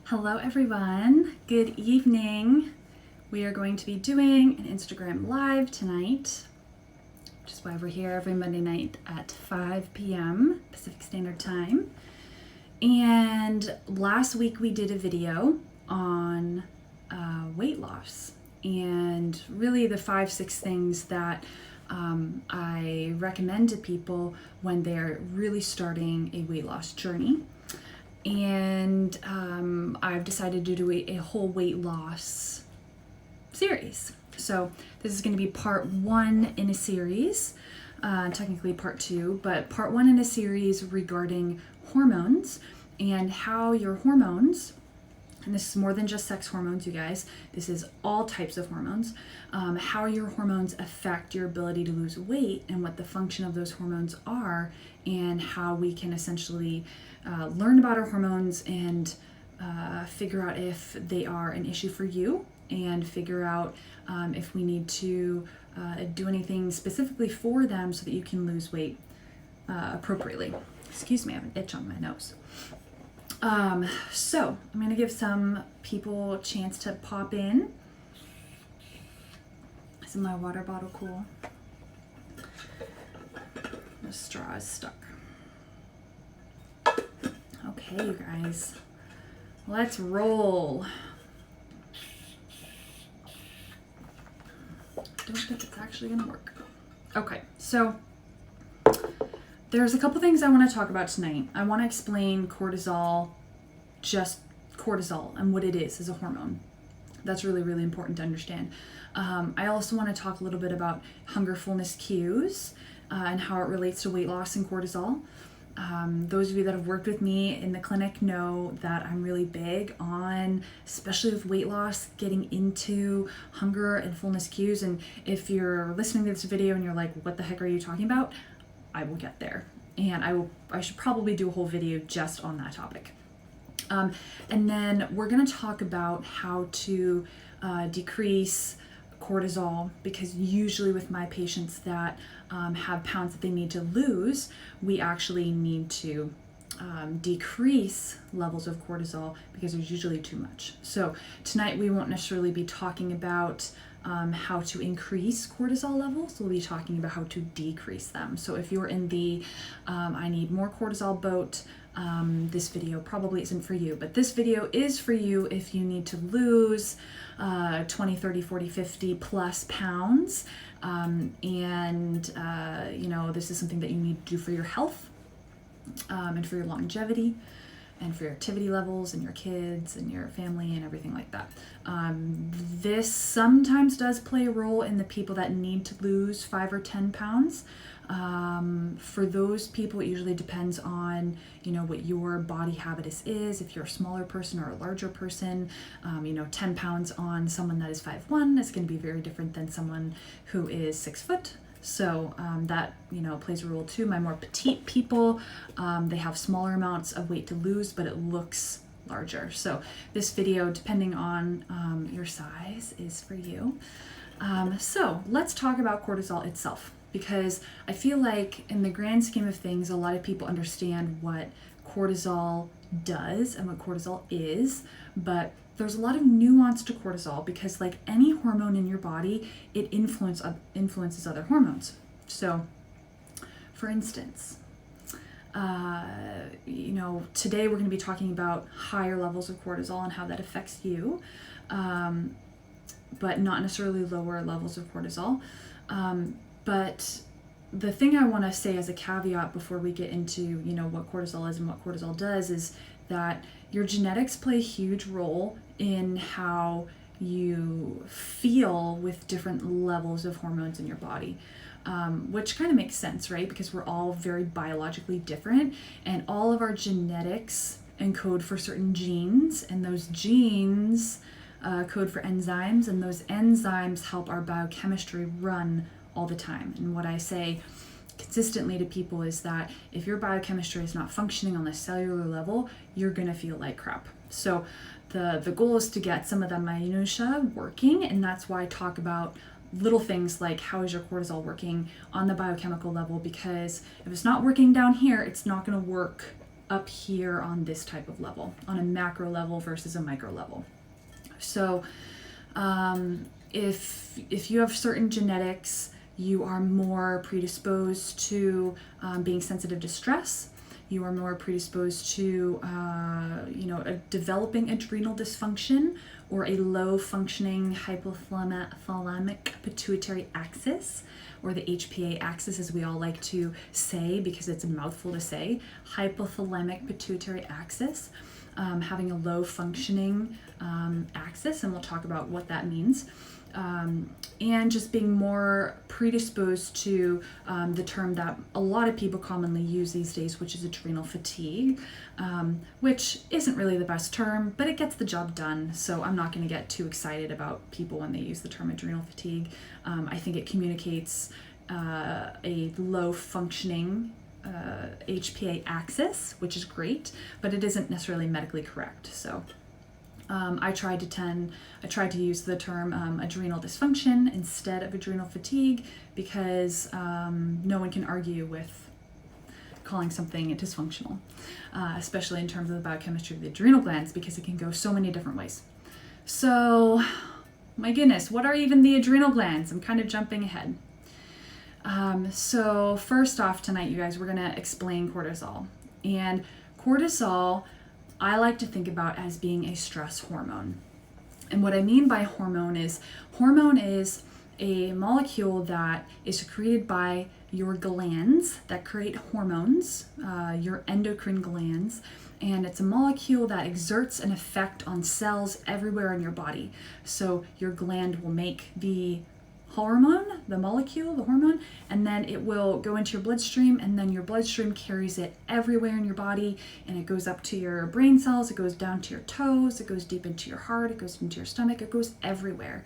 Hello everyone, good evening. We are going to be doing an Instagram live tonight, which is why we're here every Monday night at 5 p.m. Pacific Standard Time. And last week we did a video on weight loss and really the 5-6 things that I recommend to people when they're really starting a weight loss journey. And I've decided to do a whole weight loss series. So this is going to be part 1 in a series, technically part 2, but part 1 in a series regarding hormones and how your hormones, and this is more than just sex hormones, you guys, this is all types of hormones, how your hormones affect your ability to lose weight and what the function of those hormones are, and how we can essentially learn about our hormones and figure out if they are an issue for you, and figure out if we need to do anything specifically for them so that you can lose weight appropriately. Excuse me, I have an itch on my nose. So I'm going to give some people a chance to pop in. Is my water bottle cool? The straw is stuck. Okay, you guys, let's roll. Don't think it's actually gonna work. Okay, so there's a couple things I want to talk about tonight. I want to explain cortisol, just cortisol, and what it is as a hormone. That's really, really important to understand. I also want to talk a little bit about Hungerfulness Cues and how it relates to weight loss and cortisol. Those of you that have worked with me in the clinic know that I'm really big on, especially with weight loss, getting into hunger and fullness cues. And if you're listening to this video and you're like, what the heck are you talking about? I will get there. And I should probably do a whole video just on that topic. And then we're going to talk about how to decrease cortisol, because usually with my patients that have pounds that they need to lose, we actually need to decrease levels of cortisol because there's usually too much. So tonight we won't necessarily be talking about how to increase cortisol levels. We'll be talking about how to decrease them. So if you're in the I need more cortisol boat, this video probably isn't for you, but this video is for you if you need to lose 20, 30, 40, 50 plus pounds. You know, this is something that you need to do for your health and for your longevity and for your activity levels and your kids and your family and everything like that. This sometimes does play a role in the people that need to lose 5 or 10 pounds. For those people, it usually depends on, you know, what your body habitus is. If you're a smaller person or a larger person, 10 pounds on someone that is 5'1" is going to be very different than someone who is 6 foot. So that, plays a role too. My more petite people, they have smaller amounts of weight to lose, but it looks larger. So this video, depending on your size, is for you. So let's talk about cortisol itself, because I feel like in the grand scheme of things, a lot of people understand what cortisol does and what cortisol is, but there's a lot of nuance to cortisol because, like any hormone in your body, it influences other hormones. So, for instance, today we're going to be talking about higher levels of cortisol and how that affects you, but not necessarily lower levels of cortisol. But the thing I want to say as a caveat before we get into, what cortisol is and what cortisol does is that your genetics play a huge role in how you feel with different levels of hormones in your body, which kind of makes sense, right? Because we're all very biologically different, and all of our genetics encode for certain genes, and those genes code for enzymes, and those enzymes help our biochemistry run all the time. And what I say consistently to people is that if your biochemistry is not functioning on the cellular level, you're going to feel like crap. So the goal is to get some of the minutia working, and that's why I talk about little things like how is your cortisol working on the biochemical level, because if it's not working down here, it's not going to work up here on this type of level, on a macro level versus a micro level. So if you have certain genetics, you are more predisposed to being sensitive to stress. You are more predisposed to developing adrenal dysfunction or a low functioning hypothalamic pituitary axis, or the HPA axis, as we all like to say because it's a mouthful to say. Hypothalamic pituitary axis, having a low functioning axis, and we'll talk about what that means. And just being more predisposed to the term that a lot of people commonly use these days, which is adrenal fatigue, which isn't really the best term, but it gets the job done. So I'm not going to get too excited about people when they use the term adrenal fatigue. I think it communicates a low functioning HPA axis, which is great, but it isn't necessarily medically correct. So I tried to use the term adrenal dysfunction instead of adrenal fatigue because no one can argue with calling something dysfunctional, especially in terms of the biochemistry of the adrenal glands, because it can go so many different ways. So, my goodness, what are even the adrenal glands? I'm kind of jumping ahead. So first off tonight, you guys, we're going to explain cortisol. And cortisol, I like to think about as being a stress hormone. And what I mean by hormone is a molecule that is secreted by your glands that create hormones, your endocrine glands, and it's a molecule that exerts an effect on cells everywhere in your body. So your gland will make the hormone, the molecule, the hormone, and then it will go into your bloodstream, and then your bloodstream carries it everywhere in your body, and it goes up to your brain cells, it goes down to your toes, it goes deep into your heart, it goes into your stomach, it goes everywhere,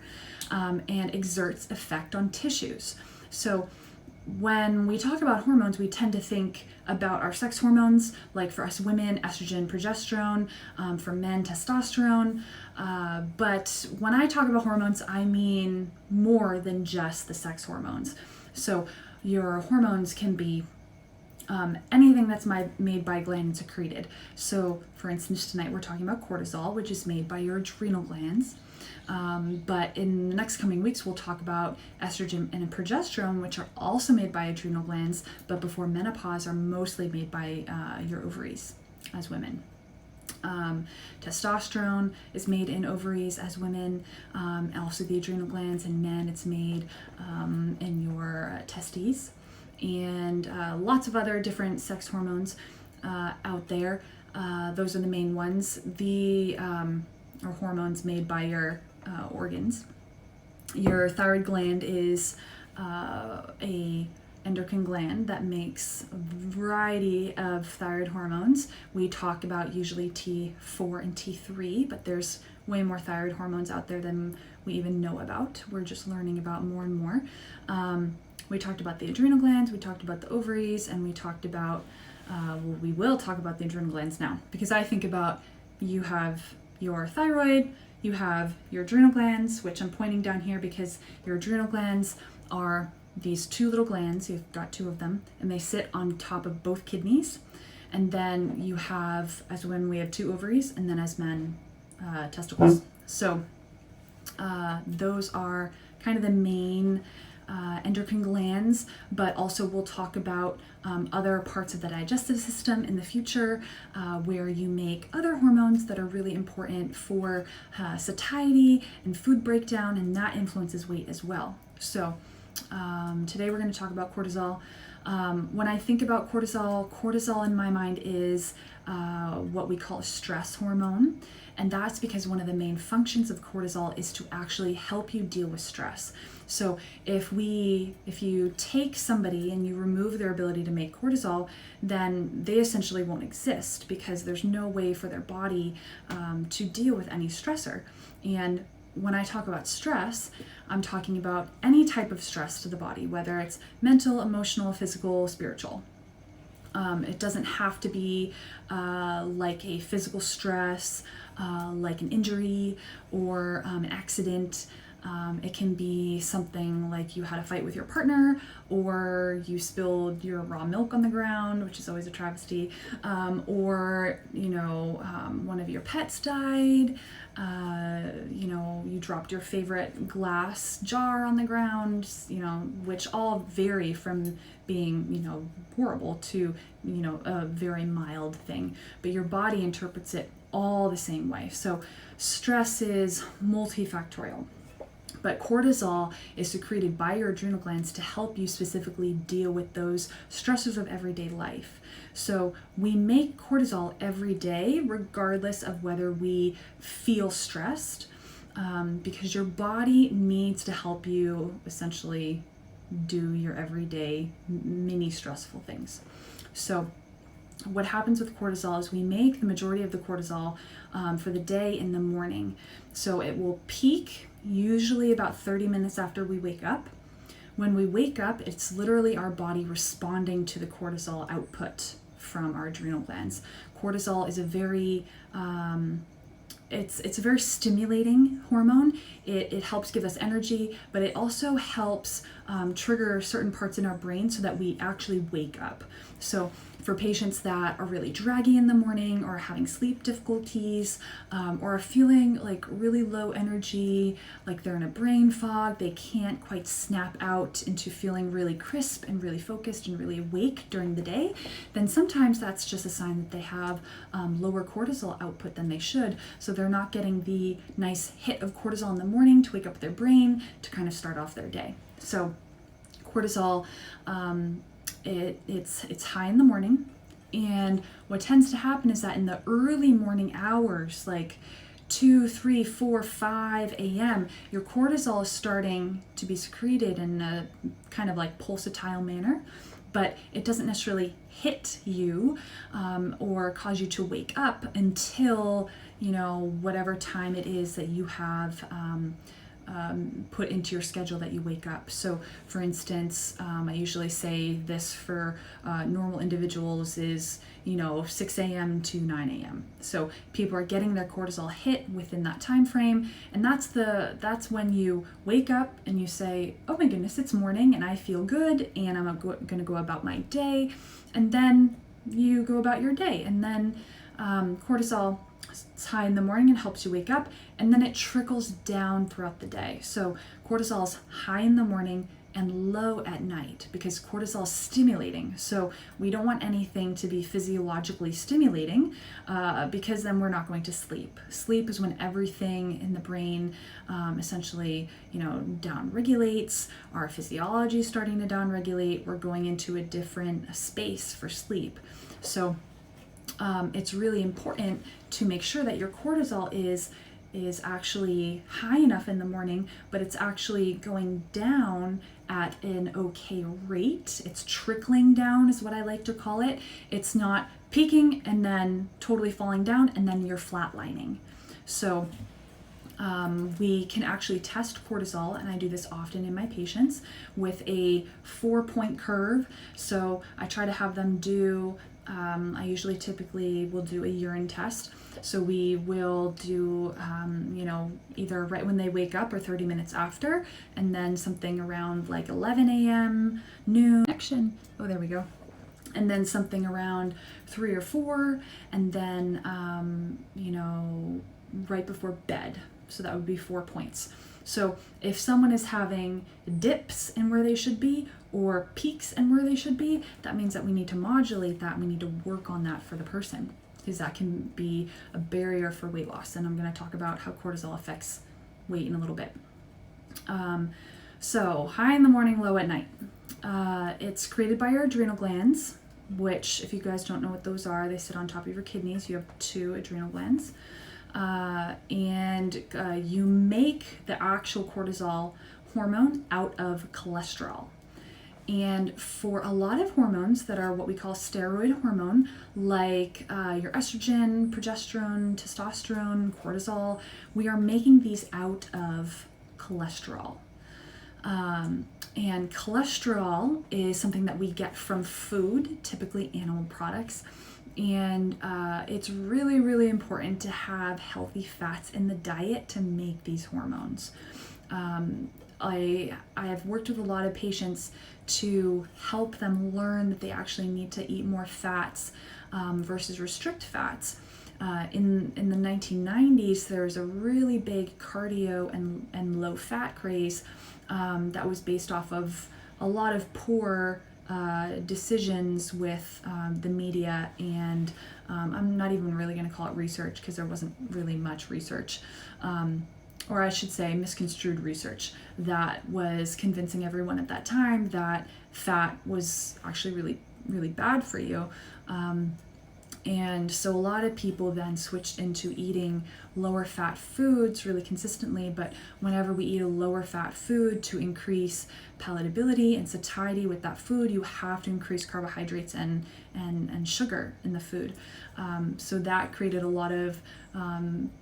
and exerts effect on tissues. So when we talk about hormones, we tend to think about our sex hormones, like for us women, estrogen, progesterone, for men, testosterone. But when I talk about hormones, I mean more than just the sex hormones. So your hormones can be anything that's made by gland and secreted. So for instance, tonight we're talking about cortisol, which is made by your adrenal glands. But in the next coming weeks, we'll talk about estrogen and progesterone, which are also made by adrenal glands, but before menopause are mostly made by your ovaries as women. Testosterone is made in ovaries as women, and also the adrenal glands. In men, it's made in your testes, and lots of other different sex hormones out there. Those are the main ones. Or hormones made by your organs. Your thyroid gland is a endocrine gland that makes a variety of thyroid hormones. We talk about usually T4 and T3, but there's way more thyroid hormones out there than we even know about. We're just learning about more and more. We talked about the adrenal glands, we talked about the ovaries, and we talked about, we will talk about the adrenal glands now, because I think about you have your thyroid, you have your adrenal glands, which I'm pointing down here because your adrenal glands are these two little glands. You've got two of them, and they sit on top of both kidneys. And then you have, as women, we have two ovaries, and then as men, testicles. So those are kind of the main endocrine glands, but also we'll talk about other parts of the digestive system in the future, where you make other hormones that are really important for satiety and food breakdown, and that influences weight as well. So today we're going to talk about cortisol. When I think about cortisol in my mind is what we call a stress hormone. And that's because one of the main functions of cortisol is to actually help you deal with stress. So if you take somebody and you remove their ability to make cortisol, then they essentially won't exist, because there's no way for their body to deal with any stressor. And when I talk about stress, I'm talking about any type of stress to the body, whether it's mental, emotional, physical, spiritual. It doesn't have to be like a physical stress, like an injury or an accident. It can be something like you had a fight with your partner, or you spilled your raw milk on the ground, which is always a travesty, or one of your pets died, you dropped your favorite glass jar on the ground, which all vary from being horrible to a very mild thing, but your body interprets it all the same way. So stress is multifactorial. But cortisol is secreted by your adrenal glands to help you specifically deal with those stressors of everyday life. So we make cortisol every day, regardless of whether we feel stressed, because your body needs to help you essentially do your everyday mini stressful things. So what happens with cortisol is we make the majority of the cortisol for the day in the morning. So it will peak usually about 30 minutes after we wake up. When we wake up, it's literally our body responding to the cortisol output from our adrenal glands. Cortisol is a very it's a very stimulating hormone. It helps give us energy, but it also helps trigger certain parts in our brain so that we actually wake up. So for patients that are really draggy in the morning, or having sleep difficulties, or are feeling like really low energy, like they're in a brain fog, they can't quite snap out into feeling really crisp and really focused and really awake during the day, then sometimes that's just a sign that they have lower cortisol output than they should. So they're not getting the nice hit of cortisol in the morning to wake up their brain to kind of start off their day. So cortisol, it's high in the morning, and what tends to happen is that in the early morning hours, like 2, 3, 4, 5 a.m., your cortisol is starting to be secreted in a kind of like pulsatile manner, but it doesn't necessarily hit you or cause you to wake up until whatever time it is that you have put into your schedule that you wake up. So for instance, I usually say this for normal individuals is 6 a.m. to 9 a.m. So people are getting their cortisol hit within that time frame, and that's when you wake up and you say, oh my goodness, it's morning and I feel good and I'm gonna go about my day. And then you go about your day, and then cortisol, it's high in the morning and helps you wake up, and then it trickles down throughout the day. So cortisol is high in the morning and low at night because cortisol is stimulating. So we don't want anything to be physiologically stimulating because then we're not going to sleep. Sleep is when everything in the brain essentially, downregulates. Our physiology is starting to downregulate. We're going into a different space for sleep. So it's really important to make sure that your cortisol is actually high enough in the morning, but it's actually going down at an okay rate. It's trickling down is what I like to call it. It's not peaking and then totally falling down and then you're flatlining. So we can actually test cortisol, and I do this often in my patients with a 4-point curve. So I try to have them do I typically will do a urine test. So we will do, either right when they wake up or 30 minutes after, and then something around like 11 a.m., noon, oh, there we go. And then something around 3 or 4, and then, right before bed. So that would be 4 points. So if someone is having dips in where they should be or peaks in where they should be, that means that we need to modulate that. We need to work on that for the person, because that can be a barrier for weight loss. And I'm going to talk about how cortisol affects weight in a little bit. So high in the morning, low at night. It's created by your adrenal glands, which, if you guys don't know what those are, they sit on top of your kidneys. You have 2 adrenal glands. And you make the actual cortisol hormone out of cholesterol. And for a lot of hormones that are what we call steroid hormone, like your estrogen, progesterone, testosterone, cortisol, we are making these out of cholesterol. And cholesterol is something that we get from food, typically animal products. And it's really, really important to have healthy fats in the diet to make these hormones. I have worked with a lot of patients to help them learn that they actually need to eat more fats versus restrict fats. In the 1990s, there was a really big cardio and low fat craze that was based off of a lot of poor decisions with the media, and I'm not even really going to call it research because there wasn't really much research, or I should say misconstrued research that was convincing everyone at that time that fat was actually really, really bad for you. And so a lot of people then switched into eating lower fat foods really consistently, but whenever we eat a lower fat food to increase palatability and satiety with that food, you have to increase carbohydrates and sugar in the food. So that created a lot of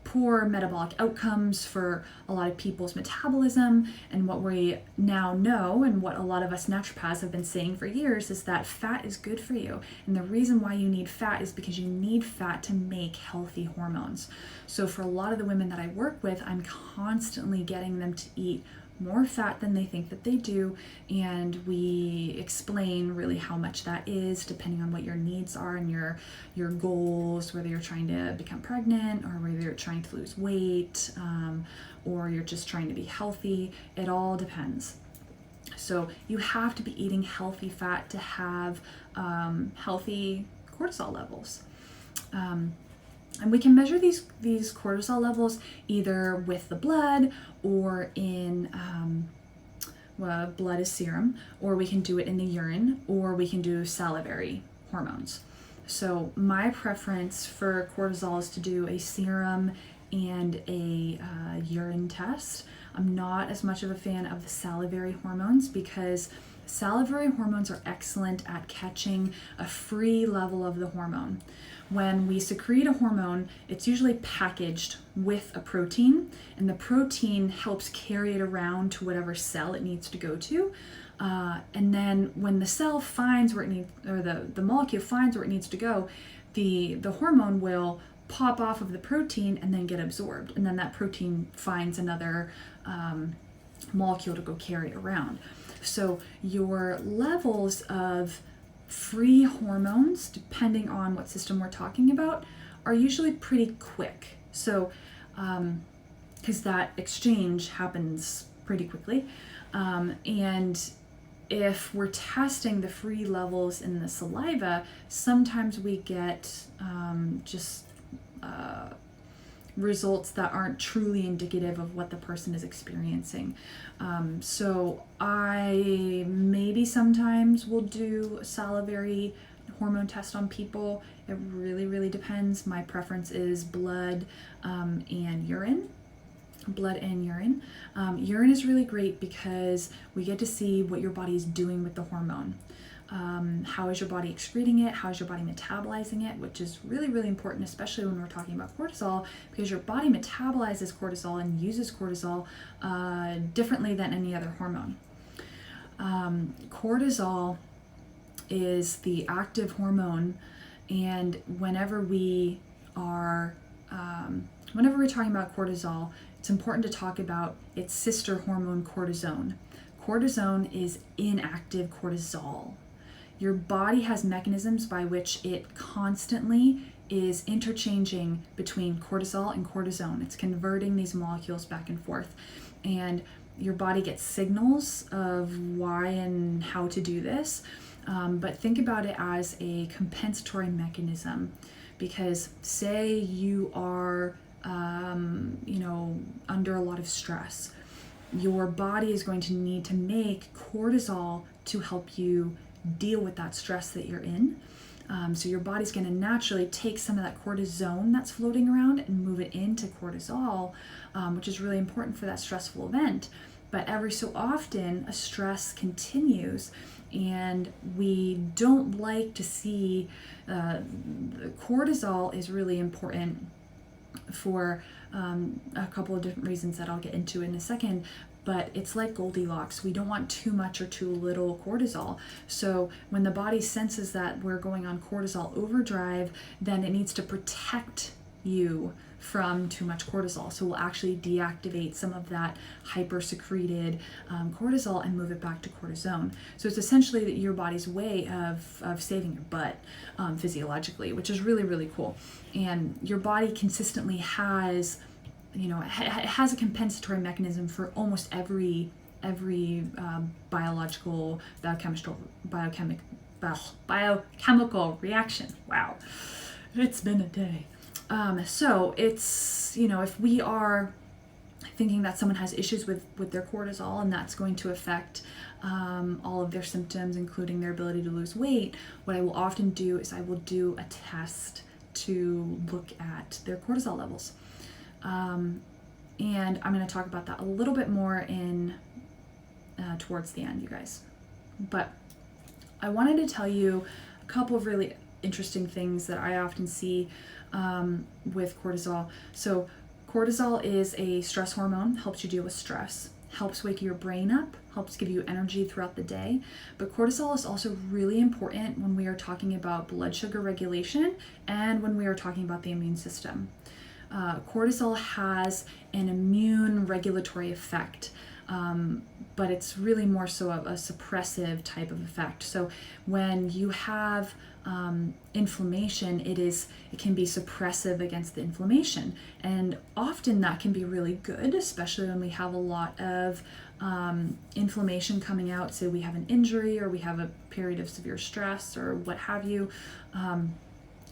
poor metabolic outcomes for a lot of people's metabolism. And what we now know, and what a lot of us naturopaths have been saying for years, is that fat is good for you. And the reason why you need fat is because you need fat to make healthy hormones. So for a lot of the women that I work with, I'm constantly getting them to eat more fat than they think that they do, and we explain really how much that is depending on what your needs are and your goals, whether you're trying to become pregnant or whether you're trying to lose weight, or you're just trying to be healthy. It all depends. So you have to be eating healthy fat to have healthy cortisol levels. And we can measure these cortisol levels either with the blood or in blood is serum, or we can do it in the urine, or we can do salivary hormones. So my preference for cortisol is to do a serum and a urine test. I'm not as much of a fan of the salivary hormones because salivary hormones are excellent at catching a free level of the hormone. When we secrete a hormone, it's usually packaged with a protein, and the protein helps carry it around to whatever cell it needs to go to. And then when the cell finds where it needs, or the molecule finds where it needs to go, the hormone will pop off of the protein and then get absorbed. And then that protein finds another molecule to go carry around. So your levels of free hormones, depending on what system we're talking about, are usually pretty quick. So, because that exchange happens pretty quickly. And if we're testing the free levels in the saliva, sometimes we get results that aren't truly indicative of what the person is experiencing. So I maybe sometimes will do a salivary hormone test on people. It really, really depends. My preference is blood and urine. Blood and urine. Urine is really great because we get to see what your body is doing with the hormone. How is your body excreting it? How is your body metabolizing it? Which is really, really important, especially when we're talking about cortisol, because your body metabolizes cortisol and uses cortisol differently than any other hormone. Cortisol is the active hormone, and whenever we're talking about cortisol, it's important to talk about its sister hormone, cortisone. Cortisone is inactive cortisol. Your body has mechanisms by which it constantly is interchanging between cortisol and cortisone. It's converting these molecules back and forth. And your body gets signals of why and how to do this. But think about it as a compensatory mechanism. Because say you are, under a lot of stress, your body is going to need to make cortisol to help you deal with that stress that you're in. So your body's going to naturally take some of that cortisone that's floating around and move it into cortisol, which is really important for that stressful event. But every so often, a stress continues, and we don't like to see cortisol is really important for a couple of different reasons that I'll get into in a second. But it's like Goldilocks. We don't want too much or too little cortisol. So when the body senses that we're going on cortisol overdrive, then it needs to protect you from too much cortisol. So we'll actually deactivate some of that hyper-secreted cortisol and move it back to cortisone. So it's essentially your body's way of saving your butt physiologically, which is really, really cool. And your body consistently has, it has a compensatory mechanism for almost every biological, biochemical reaction. Wow, it's been a day. So it's, if we are thinking that someone has issues with their cortisol and that's going to affect all of their symptoms, including their ability to lose weight, what I will often do is I will do a test to look at their cortisol levels. And I'm going to talk about that a little bit more towards the end, you guys. But I wanted to tell you a couple of really interesting things that I often see with cortisol. So cortisol is a stress hormone, helps you deal with stress, helps wake your brain up, helps give you energy throughout the day. But cortisol is also really important when we are talking about blood sugar regulation and when we are talking about the immune system. Cortisol has an immune regulatory effect, but it's really more so a suppressive type of effect. So when you have inflammation, it can be suppressive against the inflammation, and often that can be really good, especially when we have a lot of inflammation coming out. Say we have an injury or we have a period of severe stress or what have you.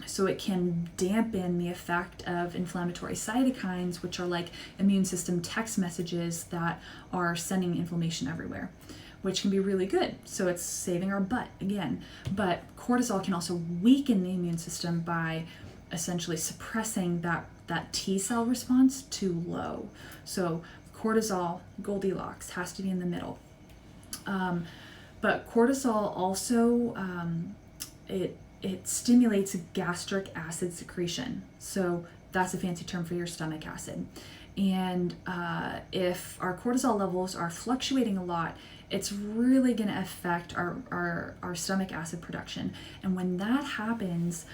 So it can dampen the effect of inflammatory cytokines, which are like immune system text messages that are sending inflammation everywhere, which can be really good. So it's saving our butt again. But cortisol can also weaken the immune system by essentially suppressing that T cell response too low. So cortisol, Goldilocks, has to be in the middle. But cortisol also, it stimulates gastric acid secretion. So that's a fancy term for your stomach acid. And if our cortisol levels are fluctuating a lot, it's really going to affect our stomach acid production. And when that happens,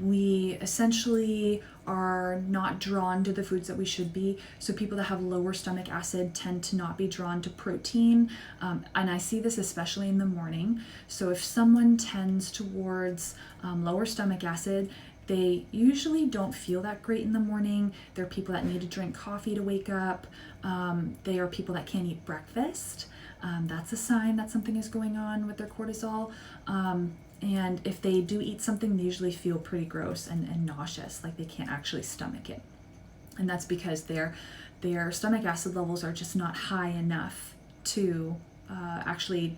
we essentially are not drawn to the foods that we should be. So people that have lower stomach acid tend to not be drawn to protein. And I see this especially in the morning. So if someone tends towards lower stomach acid, they usually don't feel that great in the morning. They're people that need to drink coffee to wake up. They are people that can't eat breakfast. That's a sign that something is going on with their cortisol. And if they do eat something, they usually feel pretty gross and nauseous, like they can't actually stomach it. And that's because their stomach acid levels are just not high enough to actually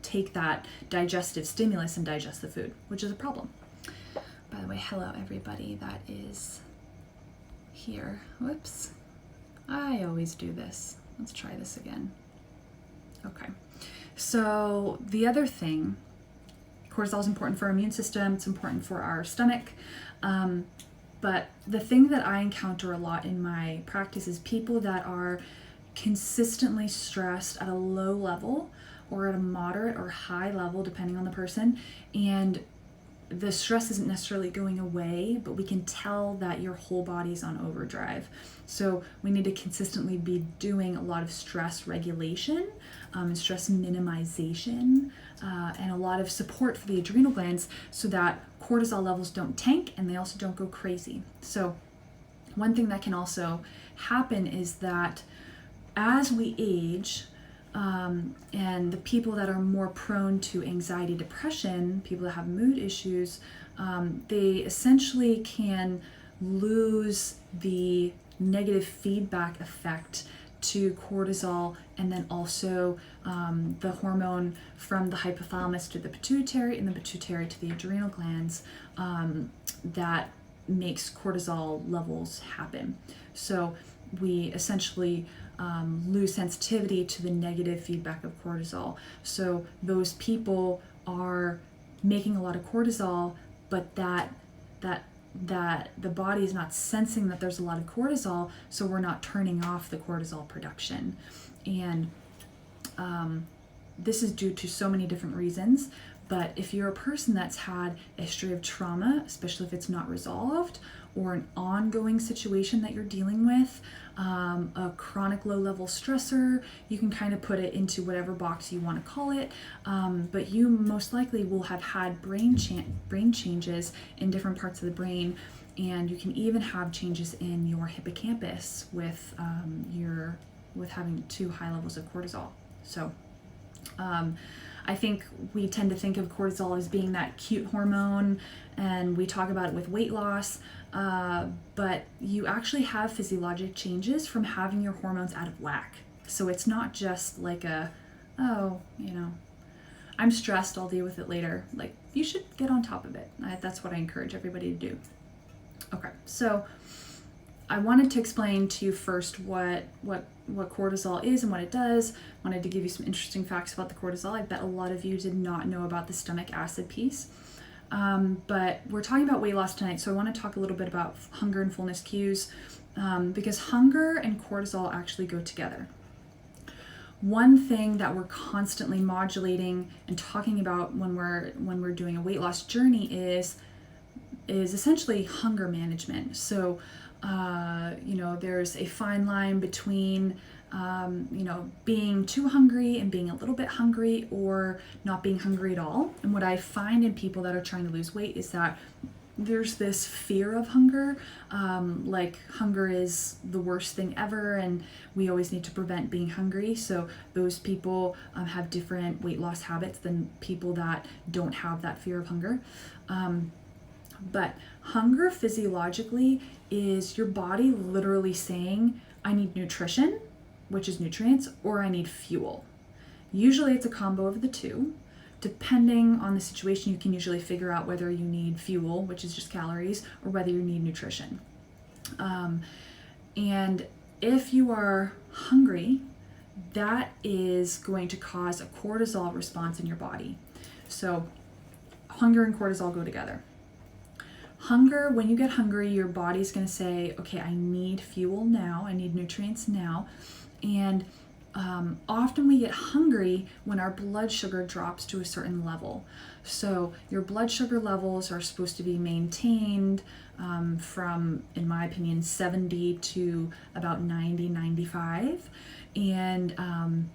take that digestive stimulus and digest the food, which is a problem. By the way, hello everybody that is here. Whoops. I always do this. Let's try this again. Okay. So the other thing, cortisol is important for our immune system. It's important for our stomach. But the thing that I encounter a lot in my practice is people that are consistently stressed at a low level or at a moderate or high level, depending on the person. And the stress isn't necessarily going away, but we can tell that your whole body's on overdrive. So we need to consistently be doing a lot of stress regulation, stress minimization, and a lot of support for the adrenal glands so that cortisol levels don't tank and they also don't go crazy. So one thing that can also happen is that as we age, and the people that are more prone to anxiety, depression, people that have mood issues, they essentially can lose the negative feedback effect to cortisol, and then also the hormone from the hypothalamus to the pituitary and the pituitary to the adrenal glands that makes cortisol levels happen. So we essentially lose sensitivity to the negative feedback of cortisol. So those people are making a lot of cortisol, but that the body is not sensing that there's a lot of cortisol, so we're not turning off the cortisol production. And this is due to so many different reasons. But if you're a person that's had a history of trauma, especially if it's not resolved, or an ongoing situation that you're dealing with, a chronic low-level stressor. You can kind of put it into whatever box you want to call it, but you most likely will have had brain changes in different parts of the brain, and you can even have changes in your hippocampus with having too high levels of cortisol. So I think we tend to think of cortisol as being that cute hormone, and we talk about it with weight loss, but you actually have physiologic changes from having your hormones out of whack. So it's not just like I'm stressed, I'll deal with it later. Like, you should get on top of it. That's what I encourage everybody to do. Okay, so I wanted to explain to you first what cortisol is and what it does. Wanted to give you some interesting facts about the cortisol. I bet a lot of you did not know about the stomach acid piece. But we're talking about weight loss tonight, so I want to talk a little bit about hunger and fullness cues, because hunger and cortisol actually go together. One thing that we're constantly modulating and talking about when we're doing a weight loss journey is essentially hunger management. So there's a fine line between being too hungry and being a little bit hungry, or not being hungry at all. And what I find in people that are trying to lose weight is that there's this fear of hunger, like hunger is the worst thing ever and we always need to prevent being hungry. So those people have different weight loss habits than people that don't have that fear of hunger. But hunger physiologically is your body literally saying, I need nutrition, which is nutrients, or I need fuel. Usually it's a combo of the two. Depending on the situation, you can usually figure out whether you need fuel, which is just calories, or whether you need nutrition. And if you are hungry, that is going to cause a cortisol response in your body. So hunger and cortisol go together. Hunger, when you get hungry, your body's going to say, okay, I need fuel now, I need nutrients now. And often we get hungry when our blood sugar drops to a certain level. So your blood sugar levels are supposed to be maintained from, in my opinion, 70 to about 90, 95. And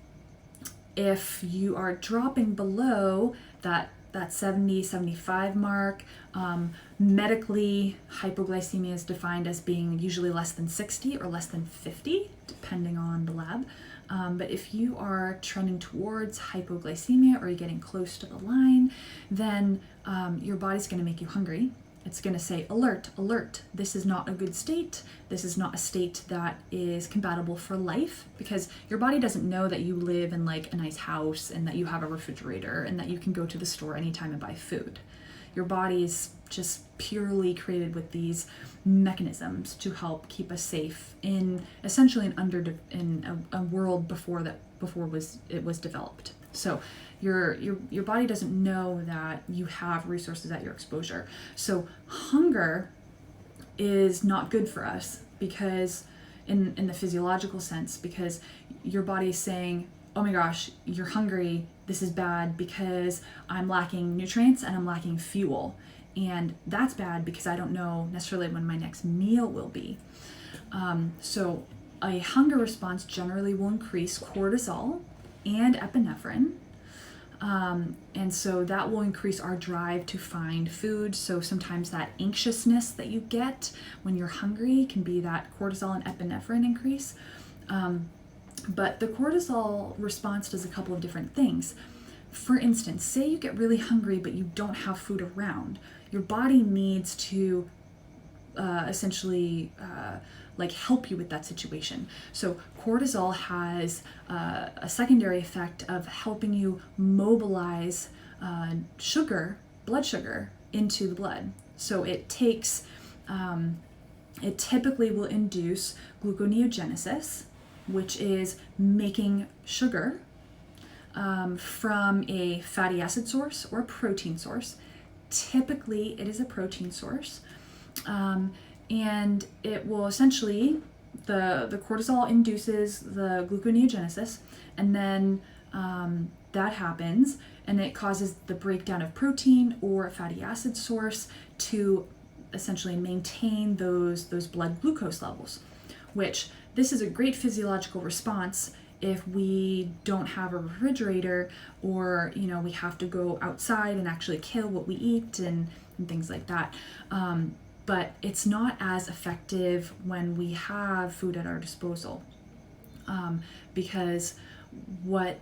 if you are dropping below that 70, 75 mark, medically, hypoglycemia is defined as being usually less than 60 or less than 50, depending on the lab. But if you are trending towards hypoglycemia or you're getting close to the line, then your body's going to make you hungry. It's going to say, alert, alert, this is not a good state. This is not a state that is compatible for life, because your body doesn't know that you live in like a nice house and that you have a refrigerator and that you can go to the store anytime and buy food. Your body is just purely created with these mechanisms to help keep us safe in essentially in a world before it was developed. So your body doesn't know that you have resources at your exposure. So hunger is not good for us, because in the physiological sense, because your body is saying, oh my gosh, you're hungry, this is bad because I'm lacking nutrients and I'm lacking fuel. And that's bad because I don't know necessarily when my next meal will be. So a hunger response generally will increase cortisol and epinephrine. And so that will increase our drive to find food. So sometimes that anxiousness that you get when you're hungry can be that cortisol and epinephrine increase. But the cortisol response does a couple of different things. For instance, say you get really hungry but you don't have food around. Your body needs to essentially help you with that situation. So cortisol has a secondary effect of helping you mobilize blood sugar into the blood. So it typically will induce gluconeogenesis, which is making sugar from a fatty acid source or a protein source. Typically, it is a protein source. And it will essentially, the cortisol induces the gluconeogenesis, and then that happens, and it causes the breakdown of protein or a fatty acid source to essentially maintain those blood glucose levels, which this is a great physiological response if we don't have a refrigerator, or we have to go outside and actually kill what we eat and things like that. But it's not as effective when we have food at our disposal, because what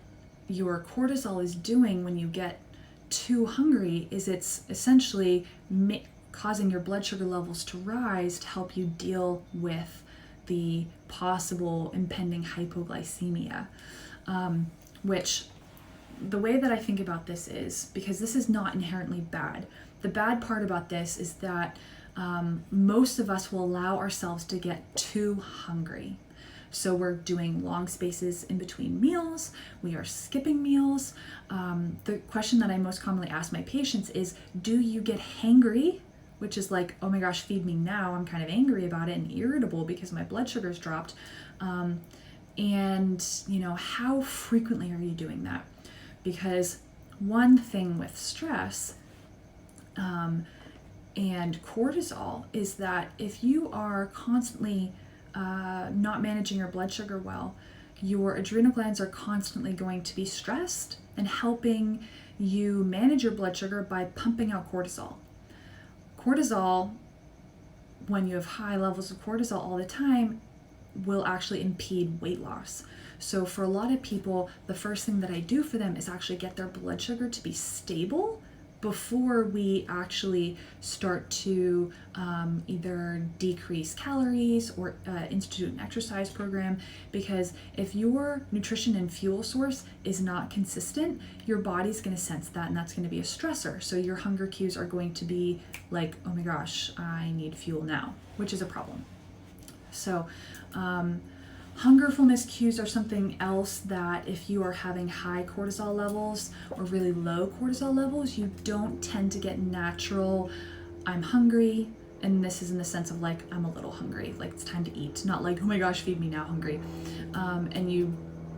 your cortisol is doing when you get too hungry is it's essentially causing your blood sugar levels to rise to help you deal with the possible impending hypoglycemia, which the way that I think about this is, because this is not inherently bad. The bad part about this is that most of us will allow ourselves to get too hungry. So we're doing long spaces in between meals, we are skipping meals. The question that I most commonly ask my patients is, do you get hangry? Which is like, oh my gosh, feed me now. I'm kind of angry about it and irritable because my blood sugar's dropped. And how frequently are you doing that? Because one thing with stress and cortisol is that if you are constantly not managing your blood sugar well, your adrenal glands are constantly going to be stressed and helping you manage your blood sugar by pumping out cortisol. Cortisol, when you have high levels of cortisol all the time, will actually impede weight loss. So for a lot of people, the first thing that I do for them is actually get their blood sugar to be stable before we actually start to either decrease calories or institute an exercise program. Because if your nutrition and fuel source is not consistent, your body's going to sense that, and that's going to be a stressor. So your hunger cues are going to be like, oh my gosh, I need fuel now, which is a problem. So hungerfulness cues are something else that if you are having high cortisol levels or really low cortisol levels, you don't tend to get natural, I'm hungry, and this is in the sense of like, I'm a little hungry, like it's time to eat, not like, oh my gosh, feed me now, hungry. And you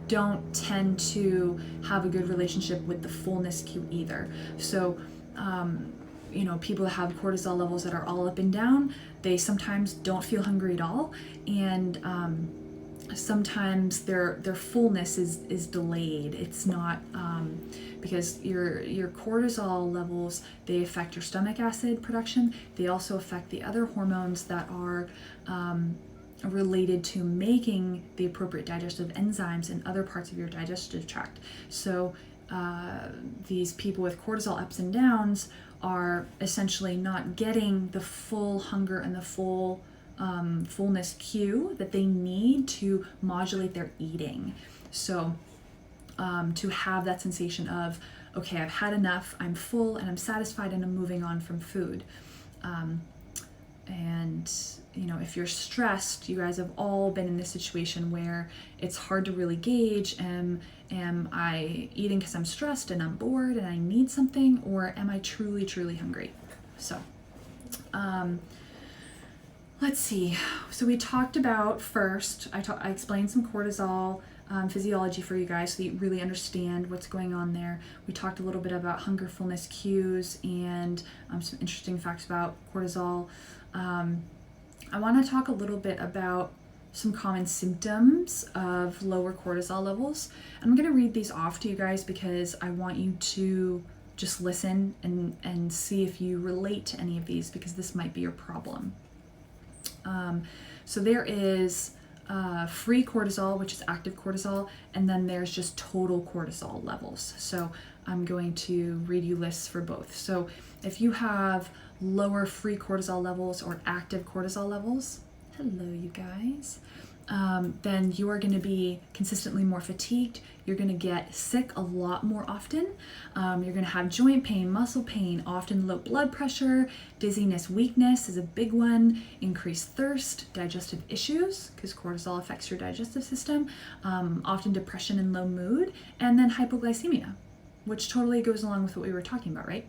don't tend to have a good relationship with the fullness cue either. So, people that have cortisol levels that are all up and down, they sometimes don't feel hungry at all, and sometimes their fullness is delayed. It's not because your cortisol levels, they affect your stomach acid production. They also affect the other hormones that are related to making the appropriate digestive enzymes in other parts of your digestive tract. So these people with cortisol ups and downs are essentially not getting the full hunger and the full fullness cue that they need to modulate their eating. So to have that sensation of, okay, I've had enough, I'm full and I'm satisfied and I'm moving on from food. And if you're stressed, you guys have all been in this situation where it's hard to really gauge, am I eating because I'm stressed and I'm bored and I need something, or am I truly, truly hungry? So let's see. So we talked about first, I explained some cortisol physiology for you guys so that you really understand what's going on there. We talked a little bit about hungerfulness cues and some interesting facts about cortisol. I want to talk a little bit about some common symptoms of lower cortisol levels. I'm going to read these off to you guys because I want you to just listen and see if you relate to any of these, because this might be your problem. So there is free cortisol, which is active cortisol, and then there's just total cortisol levels. So I'm going to read you lists for both. So if you have lower free cortisol levels or active cortisol levels, hello you guys, then you are going to be consistently more fatigued. You're going to get sick a lot more often. You're going to have joint pain, muscle pain, often low blood pressure, dizziness, weakness is a big one, increased thirst, digestive issues, because cortisol affects your digestive system, often depression and low mood, and then hypoglycemia, which totally goes along with what we were talking about, right?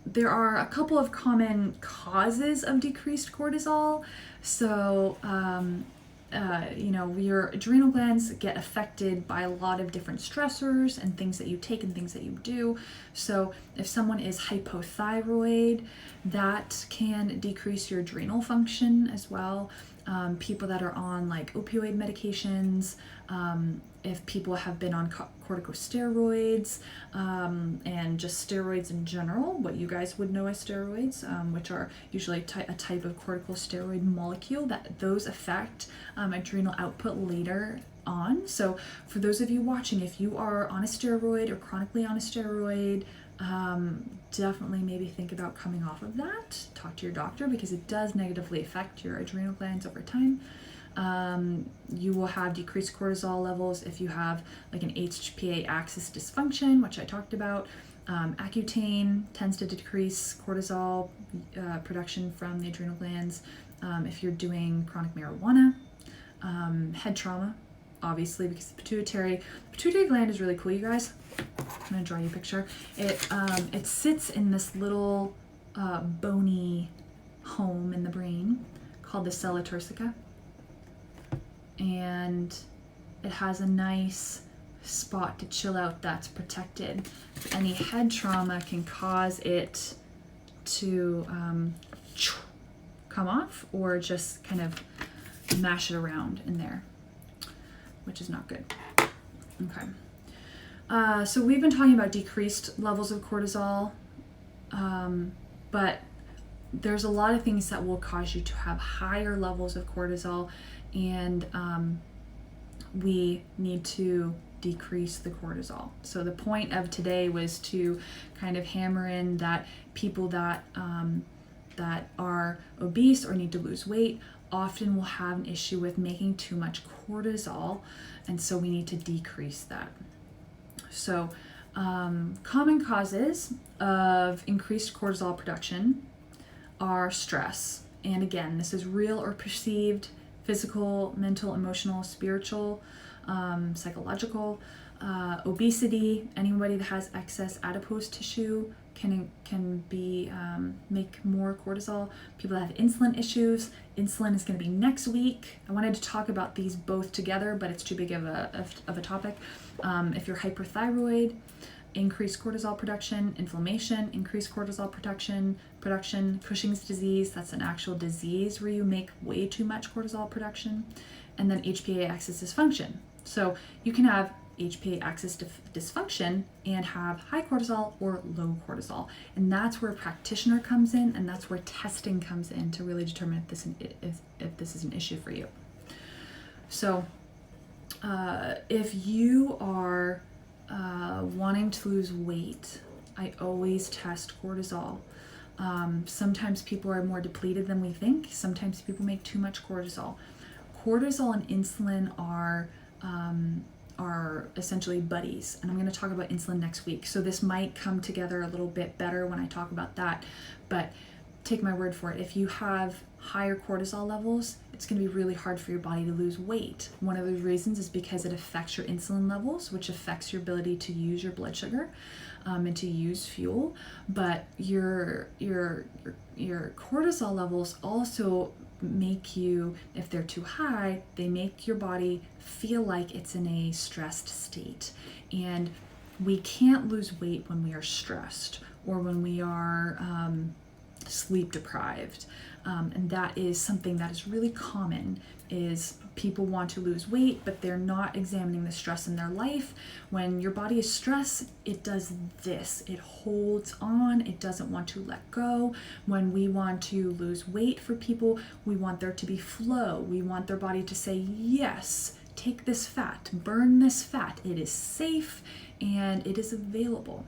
There are a couple of common causes of decreased cortisol. So your adrenal glands get affected by a lot of different stressors and things that you take and things that you do. So if someone is hypothyroid, that can decrease your adrenal function as well. People that are on like opioid medications, if people have been on corticosteroids, and just steroids in general, what you guys would know as steroids, which are usually a type of corticosteroid molecule, that those affect adrenal output later on. So for those of you watching, if you are on a steroid or chronically on a steroid, definitely maybe think about coming off of that. Talk to your doctor, because it does negatively affect your adrenal glands over time. You will have decreased cortisol levels if you have like an HPA axis dysfunction, which I talked about. Accutane tends to decrease cortisol production from the adrenal glands. If you're doing chronic marijuana, head trauma, obviously, because the pituitary gland is really cool, you guys. I'm gonna draw you a picture. It sits in this little bony home in the brain called the sella turcica, and it has a nice spot to chill out that's protected. Any head trauma can cause it to come off, or just kind of mash it around in there, which is not good. Okay. So we've been talking about decreased levels of cortisol, but there's a lot of things that will cause you to have higher levels of cortisol, and we need to decrease the cortisol. So the point of today was to kind of hammer in that people that are obese or need to lose weight often will have an issue with making too much cortisol, and so we need to decrease that. So common causes of increased cortisol production are stress. And again, this is real or perceived, physical, mental, emotional, spiritual, psychological. Obesity, anybody that has excess adipose tissue can be make more cortisol. People that have insulin issues, insulin is going to be next week. I wanted to talk about these both together, but it's too big of a topic. If you're hyperthyroid, increased cortisol production. Inflammation, increased cortisol production. Cushing's disease, that's an actual disease where you make way too much cortisol production. And then HPA axis dysfunction. So you can have HPA axis dysfunction and have high cortisol or low cortisol, and that's where a practitioner comes in, and that's where testing comes in to really determine if this is an issue for you. So if you are wanting to lose weight, I always test cortisol. Sometimes people are more depleted than we think. Sometimes people make too much cortisol. Cortisol and insulin are essentially buddies, and I'm going to talk about insulin next week, so this might come together a little bit better when I talk about that, but take my word for it. If you have higher cortisol levels, it's going to be really hard for your body to lose weight. One of the reasons is because it affects your insulin levels, which affects your ability to use your blood sugar and to use fuel, but your cortisol levels also make you, if they're too high, they make your body feel like it's in a stressed state. And we can't lose weight when we are stressed or when we are sleep deprived. And that is something that is really common, is people want to lose weight, but they're not examining the stress in their life. When your body is stressed, it does this. It holds on. It doesn't want to let go. When we want to lose weight for people, we want there to be flow. We want their body to say, yes, take this fat, burn this fat. It is safe and it is available.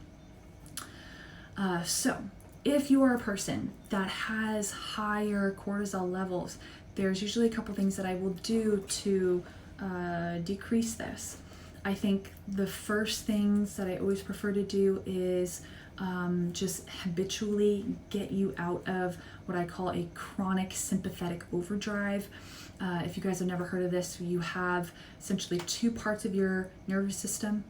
So if you are a person that has higher cortisol levels, there's usually a couple things that I will do to decrease this. I think the first things that I always prefer to do is just habitually get you out of what I call a chronic sympathetic overdrive. If you guys have never heard of this, you have essentially two parts of your nervous system.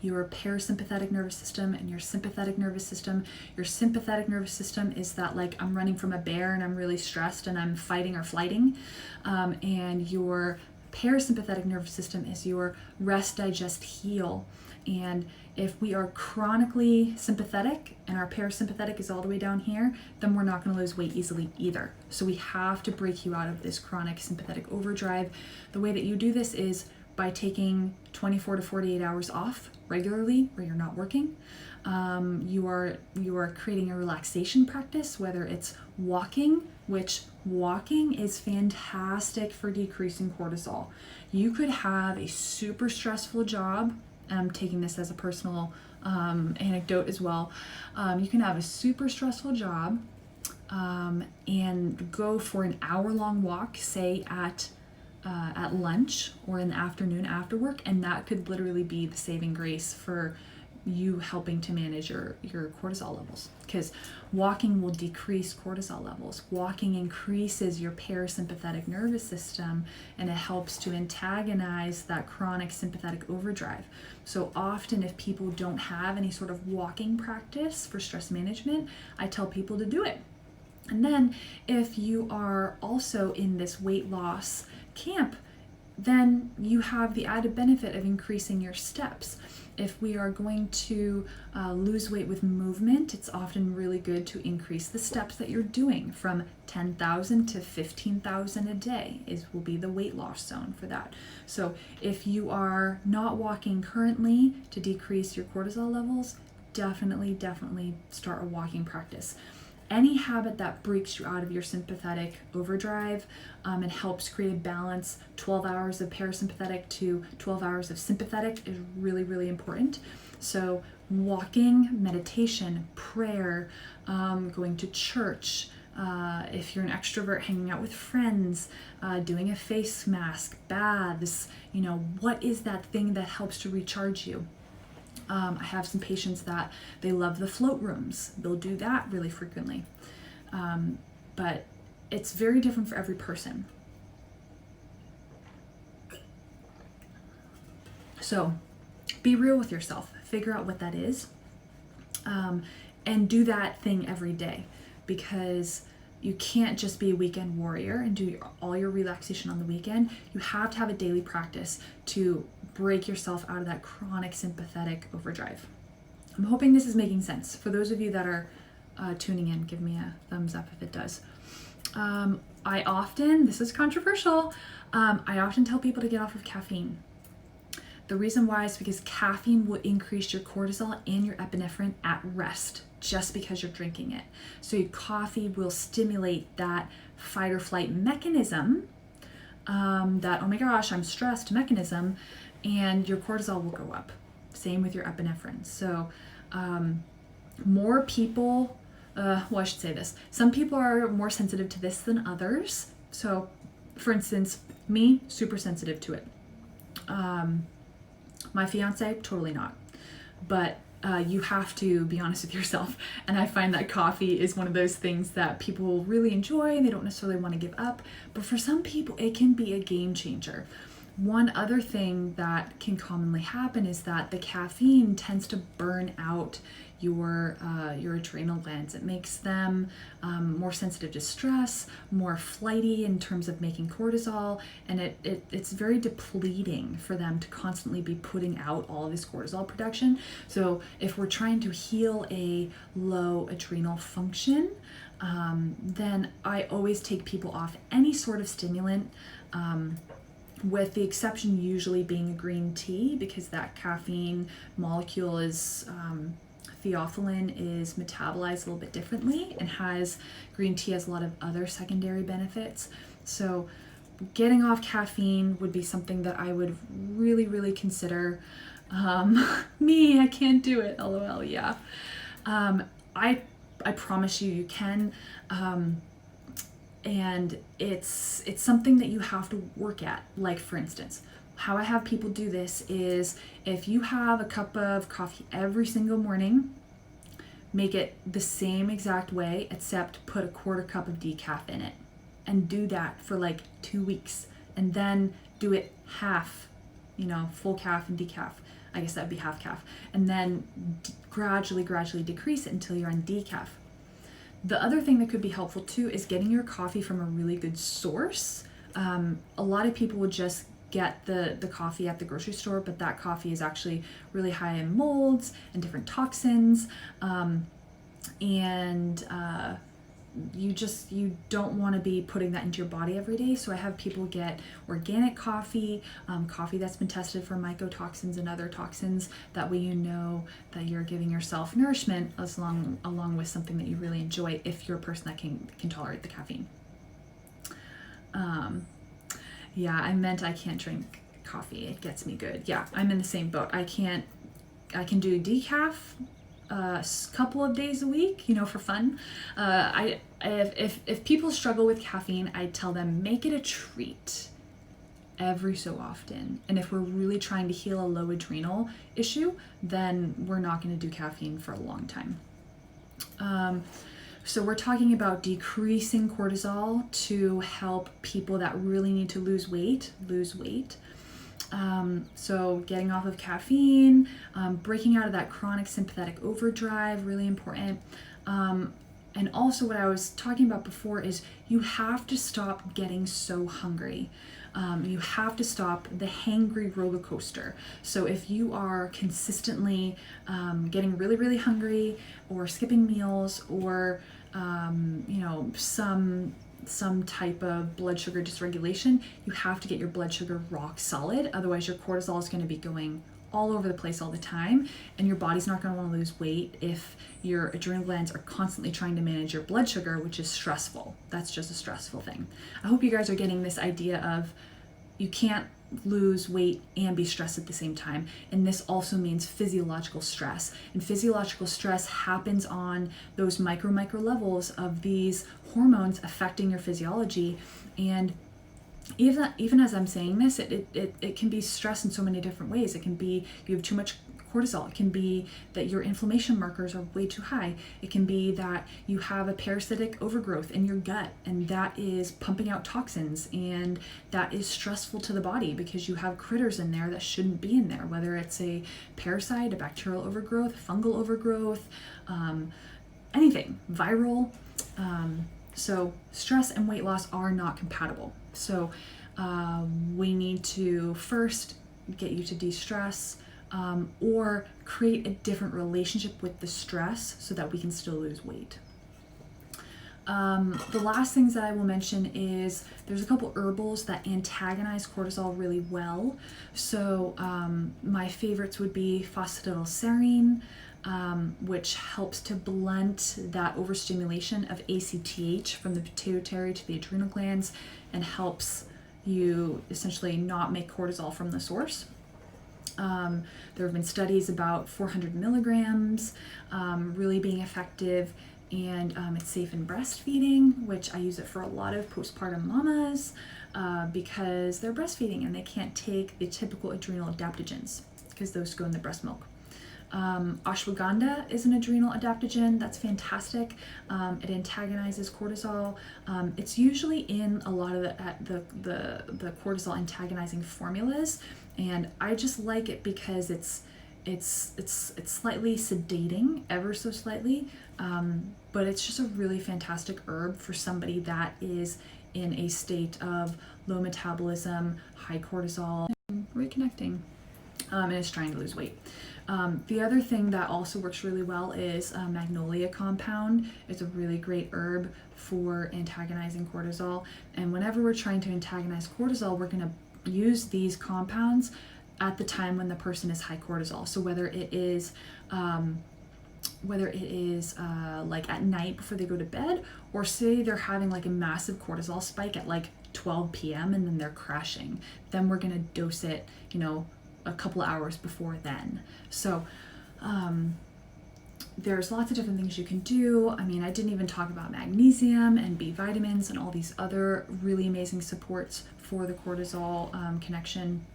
your parasympathetic nervous system and your sympathetic nervous system. Your sympathetic nervous system is that, like, I'm running from a bear and I'm really stressed and I'm fighting or flighting. And your parasympathetic nervous system is your rest, digest, heal. And if we are chronically sympathetic and our parasympathetic is all the way down here, then we're not going to lose weight easily either. So we have to break you out of this chronic sympathetic overdrive. The way that you do this is by taking 24 to 48 hours off regularly where you're not working. You are creating a relaxation practice, whether it's walking, which walking is fantastic for decreasing cortisol. You could have a super stressful job. I'm taking this as a personal anecdote as well. You can have a super stressful job and go for an hour-long walk, say at lunch or in the afternoon after work, and that could literally be the saving grace for you helping to manage your cortisol levels, because walking will decrease cortisol levels. Walking increases your parasympathetic nervous system and it helps to antagonize that chronic sympathetic overdrive. So often if people don't have any sort of walking practice for stress management, I tell people to do it. And then if you are also in this weight loss camp, then you have the added benefit of increasing your steps. If we are going to lose weight with movement, it's often really good to increase the steps that you're doing from 10,000 to 15,000 a day will be the weight loss zone for that. So if you are not walking currently to decrease your cortisol levels, definitely start a walking practice. Any habit that breaks you out of your sympathetic overdrive and helps create a balance, 12 hours of parasympathetic to 12 hours of sympathetic, is really important. So walking, meditation, prayer, going to church, if you're an extrovert, hanging out with friends, doing a face mask, baths, what is that thing that helps to recharge you? I have some patients that they love the float rooms. They'll do that really frequently. But it's very different for every person. So be real with yourself. Figure out what that is. And do that thing every day, because you can't just be a weekend warrior and do all your relaxation on the weekend. You have to have a daily practice to break yourself out of that chronic sympathetic overdrive. I'm hoping this is making sense. For those of you that are tuning in, give me a thumbs up if it does. This is controversial, I often tell people to get off of caffeine. The reason why is because caffeine will increase your cortisol and your epinephrine at rest just because you're drinking it. So your coffee will stimulate that fight or flight mechanism, that, oh my gosh, I'm stressed mechanism, and your cortisol will go up. Same with your epinephrine. So more people, I should say this. Some people are more sensitive to this than others. So for instance, me, super sensitive to it. My fiance, totally not. But you have to be honest with yourself. And I find that coffee is one of those things that people really enjoy and they don't necessarily want to give up. But for some people, it can be a game changer. One other thing that can commonly happen is that the caffeine tends to burn out your adrenal glands. It makes them more sensitive to stress, more flighty in terms of making cortisol, and it's very depleting for them to constantly be putting out all of this cortisol production. So if we're trying to heal a low adrenal function, then I always take people off any sort of stimulant, with the exception usually being a green tea, because that caffeine molecule is theophylline is metabolized a little bit differently, and green tea has a lot of other secondary benefits. So getting off caffeine would be something that I would really consider. Me, I can't do it, LOL. Yeah. I promise you can. And it's something that you have to work at. Like, for instance, how I have people do this is, if you have a cup of coffee every single morning, make it the same exact way, except put a quarter cup of decaf in it, and do that for like 2 weeks, and then do it half, full calf and decaf. I guess that would be half caff, and then gradually decrease it until you're on decaf. The other thing that could be helpful too is getting your coffee from a really good source. A lot of people would just get the coffee at the grocery store, but that coffee is actually really high in molds and different toxins, and you don't want to be putting that into your body every day. So I have people get organic coffee, coffee that's been tested for mycotoxins and other toxins. That way you know that you're giving yourself nourishment along with something that you really enjoy if you're a person that can tolerate the caffeine. Yeah, I meant I can't drink coffee. It gets me good. Yeah, I'm in the same boat. I can do decaf a couple of days a week, for fun. If people struggle with caffeine, I tell them make it a treat every so often. And if we're really trying to heal a low adrenal issue, then we're not going to do caffeine for a long time. So we're talking about decreasing cortisol to help people that really need to lose weight. So getting off of caffeine, breaking out of that chronic sympathetic overdrive, really important. And also what I was talking about before is you have to stop getting so hungry. You have to stop the hangry roller coaster. So if you are consistently getting really, really hungry, or skipping meals, or some type of blood sugar dysregulation, you have to get your blood sugar rock solid. Otherwise your cortisol is going to be going all over the place all the time, and your body's not going to want to lose weight if your adrenal glands are constantly trying to manage your blood sugar, which is stressful. That's just a stressful thing. I hope you guys are getting this idea of you can't lose weight and be stressed at the same time. And this also means physiological stress. And physiological stress happens on those micro levels of these hormones affecting your physiology. And even as I'm saying this, it can be stress in so many different ways. It can be you have too much cortisol. It can be that your inflammation markers are way too high. It can be that you have a parasitic overgrowth in your gut, and that is pumping out toxins, and that is stressful to the body because you have critters in there that shouldn't be in there, whether it's a parasite, a bacterial overgrowth, fungal overgrowth, anything, viral. So stress and weight loss are not compatible. So we need to first get you to de-stress, or create a different relationship with the stress so that we can still lose weight. The last things that I will mention is there's a couple herbals that antagonize cortisol really well. So my favorites would be phosphatidylserine, which helps to blunt that overstimulation of ACTH from the pituitary to the adrenal glands and helps you essentially not make cortisol from the source. There have been studies about 400 milligrams really being effective, and it's safe in breastfeeding, which I use it for a lot of postpartum mamas because they're breastfeeding and they can't take the typical adrenal adaptogens because those go in the breast milk. Ashwagandha is an adrenal adaptogen that's fantastic. It antagonizes cortisol. It's usually in a lot of the cortisol antagonizing formulas, and I just like it because it's slightly sedating, ever so slightly, but it's just a really fantastic herb for somebody that is in a state of low metabolism, high cortisol, and reconnecting, and is trying to lose weight. The other thing that also works really well is Magnolia Compound. It's a really great herb for antagonizing cortisol. And whenever we're trying to antagonize cortisol, we're going to use these compounds at the time when the person is high cortisol. So whether it is like at night before they go to bed, or say they're having like a massive cortisol spike at like 12 p.m. and then they're crashing, then we're going to dose it, a couple hours before then. So there's lots of different things you can do. I mean, I didn't even talk about magnesium and B vitamins and all these other really amazing supports for the cortisol connection.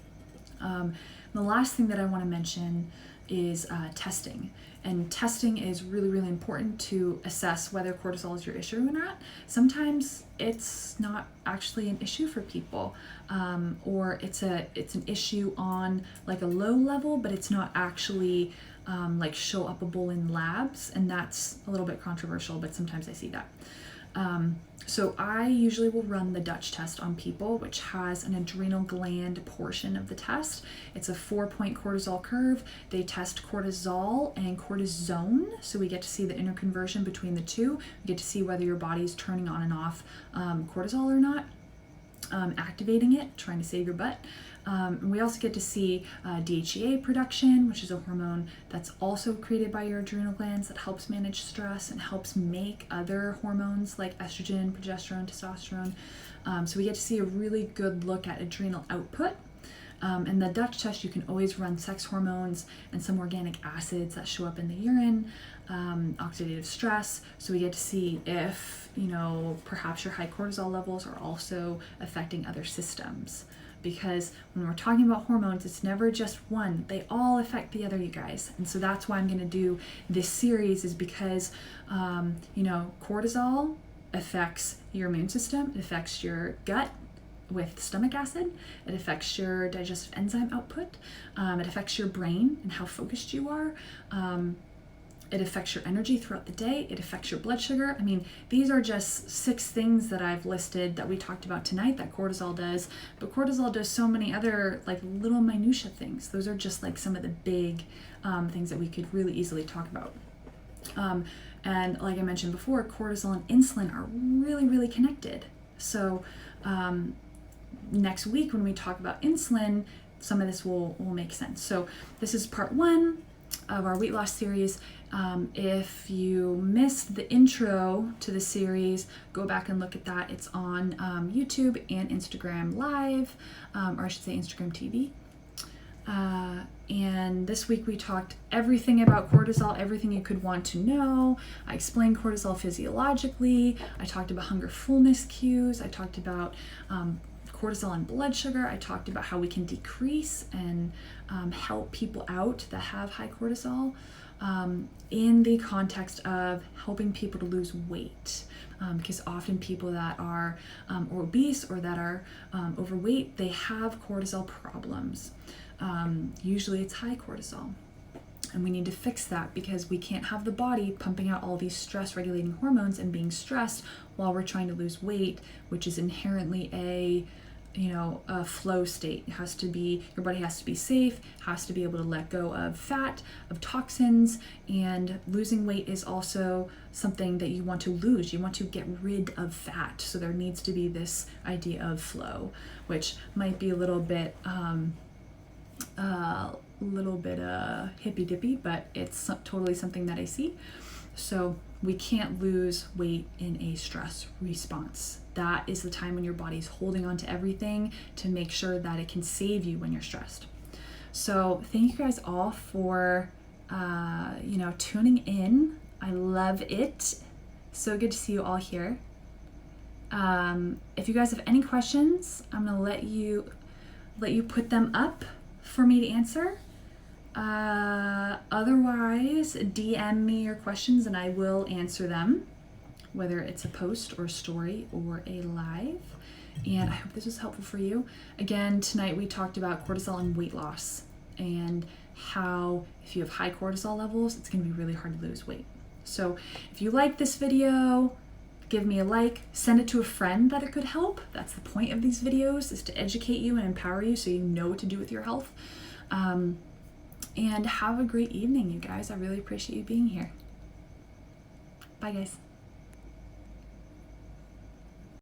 The last thing that I want to mention is testing. And testing is really, really important to assess whether cortisol is your issue or not. Sometimes it's not actually an issue for people, or it's an issue on like a low level, but it's not actually like show upable in labs, and that's a little bit controversial, but sometimes I see that. So I usually will run the Dutch test on people, which has an adrenal gland portion of the test. It's a 4-point cortisol curve. They test cortisol and cortisone, so we get to see the interconversion between the two. We get to see whether your body's turning on and off cortisol or not, activating it, trying to save your butt. We also get to see DHEA production, which is a hormone that's also created by your adrenal glands that helps manage stress and helps make other hormones like estrogen, progesterone, testosterone. So we get to see a really good look at adrenal output. In the Dutch test, you can always run sex hormones and some organic acids that show up in the urine, oxidative stress. So we get to see if, perhaps your high cortisol levels are also affecting other systems. Because when we're talking about hormones, it's never just one. They all affect the other, you guys. And so that's why I'm going to do this series, is because, cortisol affects your immune system. It affects your gut with stomach acid. It affects your digestive enzyme output. It affects your brain and how focused you are. It affects your energy throughout the day. It affects your blood sugar. I mean, these are just 6 things that I've listed that we talked about tonight that cortisol does, but cortisol does so many other like little minutia things. Those are just like some of the big things that we could really easily talk about. And like I mentioned before, cortisol and insulin are really, really connected. So next week when we talk about insulin, some of this will make sense. So this is part 1 of our weight loss series. If you missed the intro to the series, go back and look at that. It's on YouTube and Instagram Live, or I should say Instagram TV. And this week we talked everything about cortisol, everything you could want to know. I explained cortisol physiologically. I talked about hungerfulness cues. I talked about cortisol and blood sugar. I talked about how we can decrease and help people out that have high cortisol in the context of helping people to lose weight. Because often people that are obese or that are overweight, they have cortisol problems. Usually it's high cortisol. And we need to fix that, because we can't have the body pumping out all these stress regulating hormones and being stressed while we're trying to lose weight, which is inherently a flow state. It has to be, your body has to be safe, has to be able to let go of fat, of toxins, and losing weight is also something that you want to lose. You want to get rid of fat. So there needs to be this idea of flow, which might be a little bit hippy dippy, but it's totally something that I see. So we can't lose weight in a stress response. That is the time when your body's holding on to everything to make sure that it can save you when you're stressed. So thank you guys all for, tuning in. I love it. So good to see you all here. If you guys have any questions, I'm gonna let you put them up for me to answer. Otherwise, DM me your questions and I will answer them, whether it's a post or a story or a live. And I hope this was helpful for you. Again, tonight we talked about cortisol and weight loss, and how if you have high cortisol levels, it's going to be really hard to lose weight. So if you like this video, give me a like, send it to a friend that it could help. That's the point of these videos, is to educate you and empower you so you know what to do with your health. And have a great evening, you guys. I really appreciate you being here. Bye, guys.